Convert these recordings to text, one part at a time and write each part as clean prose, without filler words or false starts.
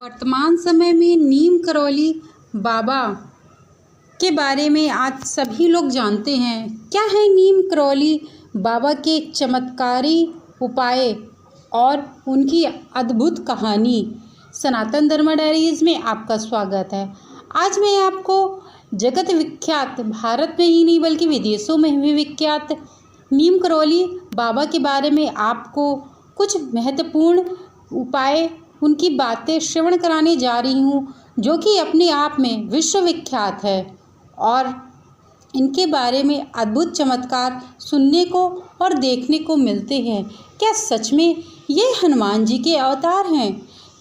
वर्तमान समय में नीम करौली बाबा के बारे में आज सभी लोग जानते हैं। क्या है नीम करौली बाबा के चमत्कारी उपाय और उनकी अद्भुत कहानी। सनातन धर्म डायरीज में आपका स्वागत है। आज मैं आपको जगत विख्यात, भारत में ही नहीं बल्कि विदेशों में भी विख्यात नीम करौली बाबा के बारे में आपको कुछ महत्वपूर्ण उपाय, उनकी बातें श्रवण कराने जा रही हूँ, जो कि अपने आप में विश्वविख्यात है और इनके बारे में अद्भुत चमत्कार सुनने को और देखने को मिलते हैं। क्या सच में ये हनुमान जी के अवतार हैं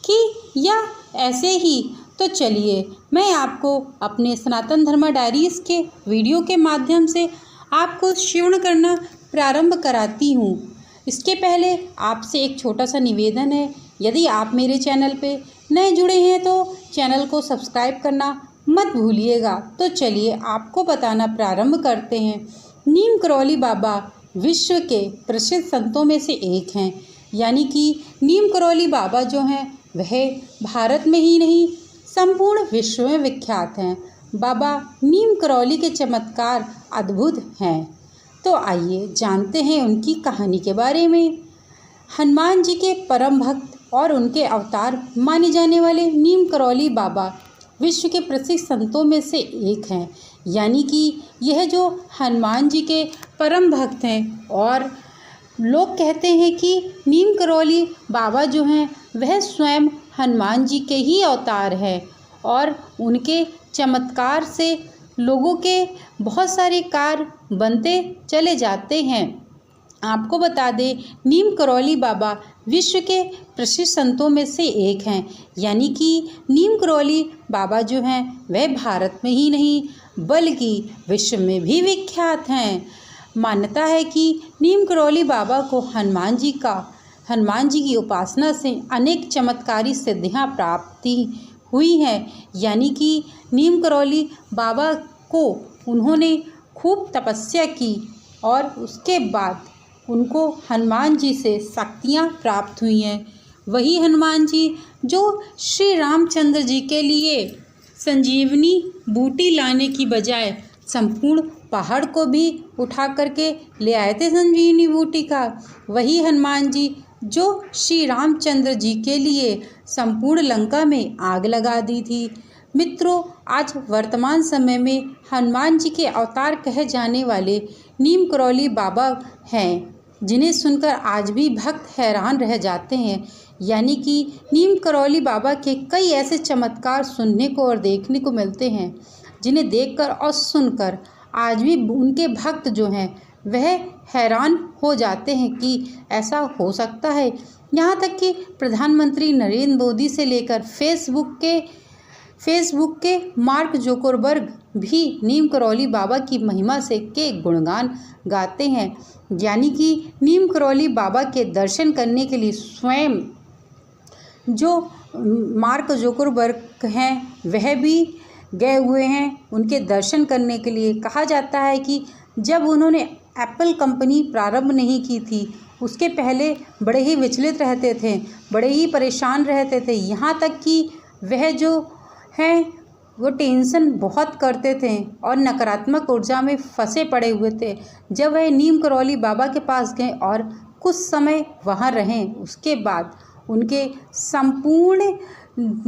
कि या ऐसे ही? तो चलिए मैं आपको अपने सनातन धर्म डायरीज के वीडियो के माध्यम से आपको श्रवण करना प्रारंभ कराती हूँ। इसके पहले आपसे एक छोटा सा निवेदन है, यदि आप मेरे चैनल पे नए जुड़े हैं तो चैनल को सब्सक्राइब करना मत भूलिएगा। तो चलिए आपको बताना प्रारंभ करते हैं। नीम करौली बाबा विश्व के प्रसिद्ध संतों में से एक हैं, यानी कि नीम करौली बाबा जो हैं वह भारत में ही नहीं संपूर्ण विश्व में विख्यात हैं। बाबा नीम करौली के चमत्कार अद्भुत हैं। तो आइए जानते हैं उनकी कहानी के बारे में। हनुमान जी के परम भक्त और उनके अवतार माने जाने वाले नीम करौली बाबा विश्व के प्रसिद्ध संतों में से एक हैं, यानी कि यह जो हनुमान जी के परम भक्त हैं और लोग कहते हैं कि नीम करौली बाबा जो हैं वह स्वयं हनुमान जी के ही अवतार हैं और उनके चमत्कार से लोगों के बहुत सारे कार्य बनते चले जाते हैं। आपको बता दें, नीम करौली बाबा विश्व के प्रसिद्ध संतों में से एक हैं, यानी कि नीम करौली बाबा जो हैं वह भारत में ही नहीं बल्कि विश्व में भी विख्यात हैं। मान्यता है कि नीम करौली बाबा को हनुमान जी की उपासना से अनेक चमत्कारी सिद्धियां प्राप्ति हुई हैं, यानी कि नीम करौली बाबा को उन्होंने खूब तपस्या की और उसके बाद उनको हनुमान जी से शक्तियाँ प्राप्त हुई हैं। वही हनुमान जी जो श्री रामचंद्र जी के लिए संजीवनी बूटी लाने की बजाय संपूर्ण पहाड़ को भी उठा करके ले आए थे संजीवनी बूटी का। वही हनुमान जी जो श्री रामचंद्र जी के लिए संपूर्ण लंका में आग लगा दी थी। मित्रों, आज वर्तमान समय में हनुमान जी के अवतार कहे जाने वाले नीम करौली बाबा हैं, जिन्हें सुनकर आज भी भक्त हैरान रह जाते हैं। यानी कि नीम करौली बाबा के कई ऐसे चमत्कार सुनने को और देखने को मिलते हैं, जिन्हें देखकर और सुनकर आज भी उनके भक्त जो हैं वह हैरान हो जाते हैं कि ऐसा हो सकता है। यहाँ तक कि प्रधानमंत्री नरेंद्र मोदी से लेकर फेसबुक के मार्क जुकरबर्ग भी नीम करौली बाबा की महिमा से के गुणगान गाते हैं। यानी कि नीम करौली बाबा के दर्शन करने के लिए स्वयं जो मार्क जुकरबर्ग हैं वह भी गए हुए हैं उनके दर्शन करने के लिए। कहा जाता है कि जब उन्होंने एप्पल कंपनी प्रारंभ नहीं की थी, उसके पहले बड़े ही विचलित रहते थे, बड़े ही परेशान रहते थे, यहाँ तक कि वह जो हैं वो टेंशन बहुत करते थे और नकारात्मक ऊर्जा में फंसे पड़े हुए थे। जब वह नीम करौली बाबा के पास गए और कुछ समय वहाँ रहें, उसके बाद उनके संपूर्ण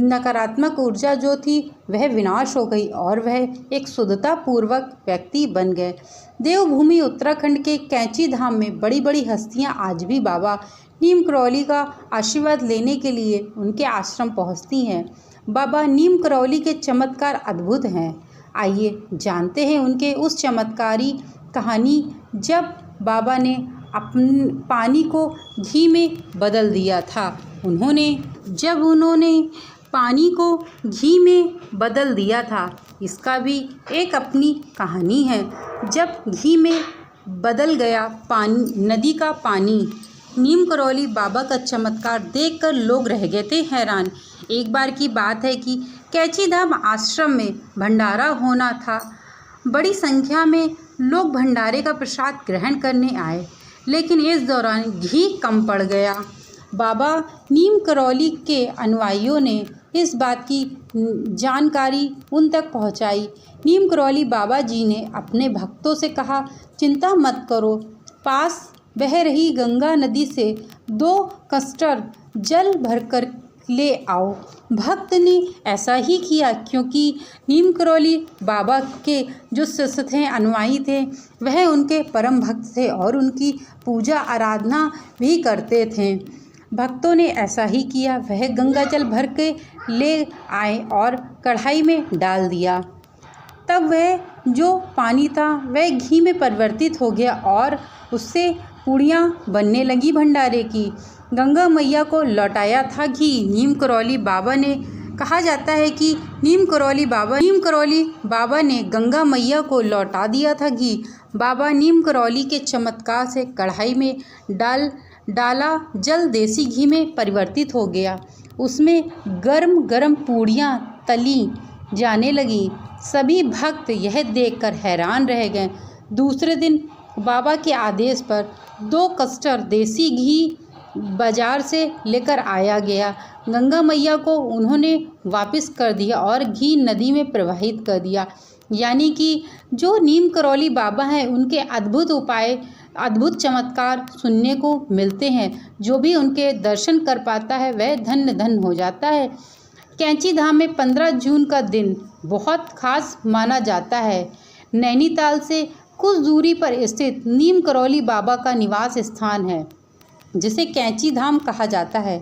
नकारात्मक ऊर्जा जो थी वह विनाश हो गई और वह एक शुद्धता पूर्वक व्यक्ति बन गए। देवभूमि उत्तराखंड के कैंची धाम में बड़ी बड़ी हस्तियाँ आज भी बाबा नीम करौली का आशीर्वाद लेने के लिए उनके आश्रम पहुँचती हैं। बाबा नीम करौली के चमत्कार अद्भुत हैं। आइए जानते हैं उनके उस चमत्कारी कहानी, जब बाबा ने अपने पानी को घी में बदल दिया था। जब उन्होंने पानी को घी में बदल दिया था, इसका भी एक अपनी कहानी है। जब घी में बदल गया पानी, नदी का पानी, नीम करौली बाबा का चमत्कार देखकर लोग रह गए थे हैरान। एक बार की बात है कि कैंची धाम आश्रम में भंडारा होना था। बड़ी संख्या में लोग भंडारे का प्रसाद ग्रहण करने आए, लेकिन इस दौरान घी कम पड़ गया। बाबा नीम करौली के अनुयायियों ने इस बात की जानकारी उन तक पहुंचाई। नीम करौली बाबा जी ने अपने भक्तों से कहा, चिंता मत करो, पास बह रही गंगा नदी से 2 कस्टर जल भरकर ले आओ। भक्त ने ऐसा ही किया, क्योंकि नीम करौली बाबा के जो शिष्य थे, अनुयायी थे, वह उनके परम भक्त थे और उनकी पूजा आराधना भी करते थे। भक्तों ने ऐसा ही किया, वह गंगा जल भर के ले आए और कढ़ाई में डाल दिया। तब वह जो पानी था वह घी में परिवर्तित हो गया और उससे पूड़ियाँ बनने लगी भंडारे की। गंगा मैया को लौटाया था घी। नीम करौली बाबा ने कहा जाता है कि नीम करौली बाबा ने गंगा मैया को लौटा दिया था घी। बाबा नीम करौली के चमत्कार से कढ़ाई में डाला जल देसी घी में परिवर्तित हो गया। उसमें गरम गरम पूड़ियाँ तली जाने लगी। सभी भक्त यह देखकर हैरान रह गए। दूसरे दिन बाबा के आदेश पर 2 कस्टर देसी घी बाजार से लेकर आया गया। गंगा मैया को उन्होंने वापस कर दिया और घी नदी में प्रवाहित कर दिया। यानी कि जो नीम करौली बाबा हैं, उनके अद्भुत उपाय, अद्भुत चमत्कार सुनने को मिलते हैं। जो भी उनके दर्शन कर पाता है वह धन्य धन्य हो जाता है। कैंची धाम में 15 जून का दिन बहुत खास माना जाता है। नैनीताल से कुछ दूरी पर स्थित नीम करौली बाबा का निवास स्थान है, जिसे कैंची धाम कहा जाता है।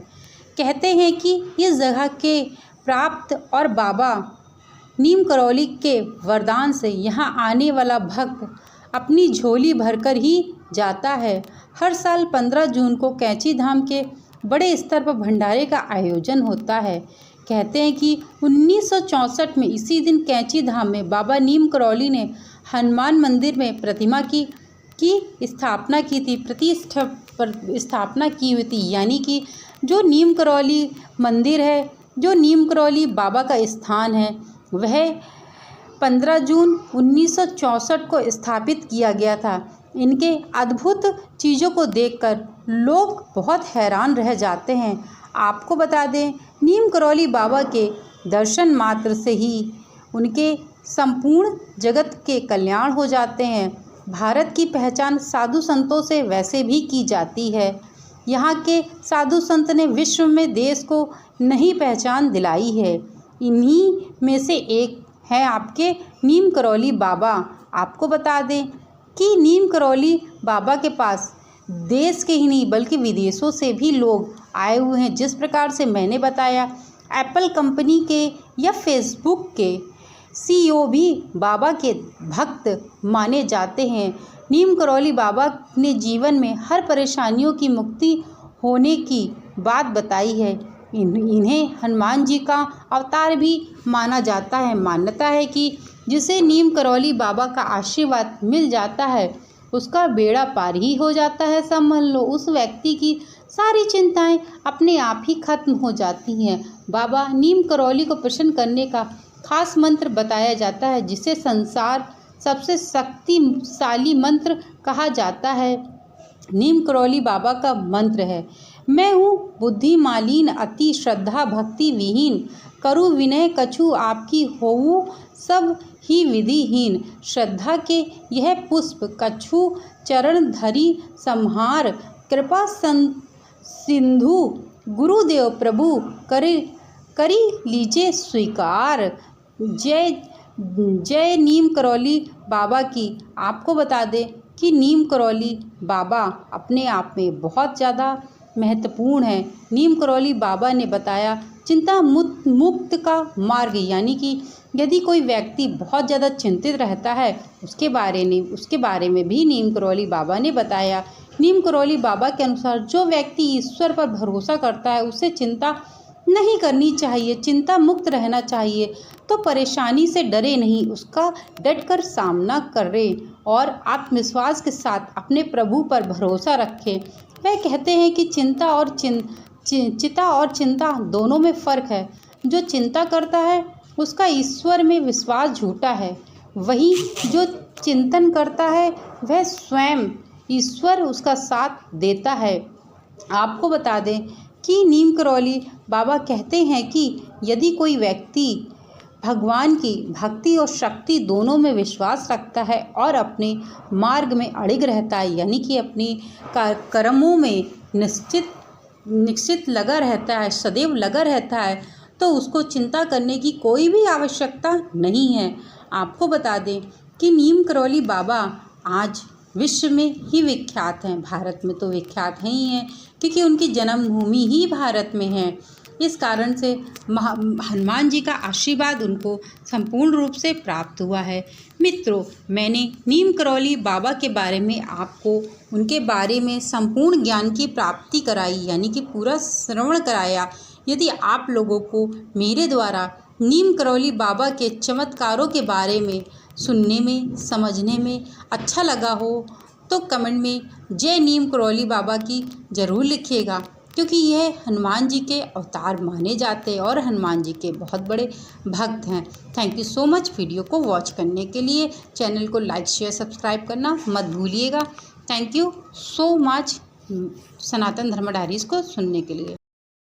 कहते हैं कि इस जगह के प्राप्त और बाबा नीम करौली के वरदान से यहाँ आने वाला भक्त अपनी झोली भरकर ही जाता है। हर साल 15 जून को कैंची धाम के बड़े स्तर पर भंडारे का आयोजन होता है। कहते हैं कि 1964 में इसी दिन कैंची धाम में बाबा नीम करौली ने हनुमान मंदिर में प्रतिमा की स्थापना की थी, स्थापना की हुई थी। यानी कि जो नीम करौली मंदिर है, जो नीम करौली बाबा का स्थान है, वह 15 जून 1964 को स्थापित किया गया था। इनके अद्भुत चीज़ों को देखकर लोग बहुत हैरान रह जाते हैं। आपको बता दें, नीम करौली बाबा के दर्शन मात्र से ही उनके संपूर्ण जगत के कल्याण हो जाते हैं। भारत की पहचान साधु संतों से वैसे भी की जाती है। यहाँ के साधु संत ने विश्व में देश को नई पहचान दिलाई है। इन्हीं में से एक है आपके नीम करौली बाबा। आपको बता दें कि नीम करौली बाबा के पास देश के ही नहीं बल्कि विदेशों से भी लोग आए हुए हैं। जिस प्रकार से मैंने बताया, एप्पल कंपनी के या फेसबुक के CEO भी बाबा के भक्त माने जाते हैं। नीम करौली बाबा ने जीवन में हर परेशानियों की मुक्ति होने की बात बताई है। इन्हें हनुमान जी का अवतार भी माना जाता है। मान्यता है कि जिसे नीम करौली बाबा का आशीर्वाद मिल जाता है उसका बेड़ा पार ही हो जाता है। समझ लो, उस व्यक्ति की सारी चिंताएं अपने आप ही खत्म हो जाती हैं। बाबा नीम करौली को प्रसन्न करने का खास मंत्र बताया जाता है, जिसे संसार सबसे शक्तिशाली मंत्र कहा जाता है। नीम करौली बाबा का मंत्र है, मैं हूँ बुद्धि मालीन अति श्रद्धा भक्ति विहीन, करु विनय कछु आपकी होऊ सब ही विधिहीन। श्रद्धा के यह पुष्प कछु चरण धरी संहार, कृपा सिंधु गुरुदेव प्रभु करी लीजिए स्वीकार। जय जय नीम करौली बाबा की। आपको बता दें कि नीम करौली बाबा अपने आप में बहुत ज़्यादा महत्वपूर्ण है। नीम करौली बाबा ने बताया चिंता मुक्त का मार्ग, यानी कि यदि कोई व्यक्ति बहुत ज़्यादा चिंतित रहता है उसके बारे में भी नीम करौली बाबा ने बताया। नीम करौली बाबा के अनुसार जो व्यक्ति ईश्वर पर भरोसा करता है उसे चिंता नहीं करनी चाहिए, चिंता मुक्त रहना चाहिए। तो परेशानी से डरे नहीं, उसका डटकर सामना करे और आत्मविश्वास के साथ अपने प्रभु पर भरोसा रखें। वह कहते हैं कि चिंता और चिंता दोनों में फ़र्क है। जो चिंता करता है उसका ईश्वर में विश्वास झूठा है, वहीं जो चिंतन करता है वह स्वयं ईश्वर उसका साथ देता है। आपको बता दें कि नीम करौली बाबा कहते हैं कि यदि कोई व्यक्ति भगवान की भक्ति और शक्ति दोनों में विश्वास रखता है और अपने मार्ग में अड़िग रहता है, यानी कि अपनी कर्मों में निश्चित लगा रहता है, सदैव लगा रहता है, तो उसको चिंता करने की कोई भी आवश्यकता नहीं है। आपको बता दें कि नीम करौली बाबा आज विश्व में ही विख्यात हैं, भारत में तो विख्यात हैं ही हैं, क्योंकि उनकी जन्मभूमि ही भारत में है। इस कारण से हनुमान जी का आशीर्वाद उनको संपूर्ण रूप से प्राप्त हुआ है। मित्रों, मैंने नीम करौली बाबा के बारे में आपको उनके बारे में संपूर्ण ज्ञान की प्राप्ति कराई, यानी कि पूरा श्रवण कराया। यदि आप लोगों को मेरे द्वारा नीम करौली बाबा के चमत्कारों के बारे में सुनने में, समझने में अच्छा लगा हो तो कमेंट में जय नीम करौली बाबा की ज़रूर लिखिएगा, क्योंकि यह हनुमान जी के अवतार माने जाते हैं और हनुमान जी के बहुत बड़े भक्त हैं। Thank you so much video को वॉच करने के लिए। चैनल को लाइक, शेयर, सब्सक्राइब करना मत भूलिएगा। थैंक यू सो मच सनातन धर्म डायरीज़ को सुनने के लिए।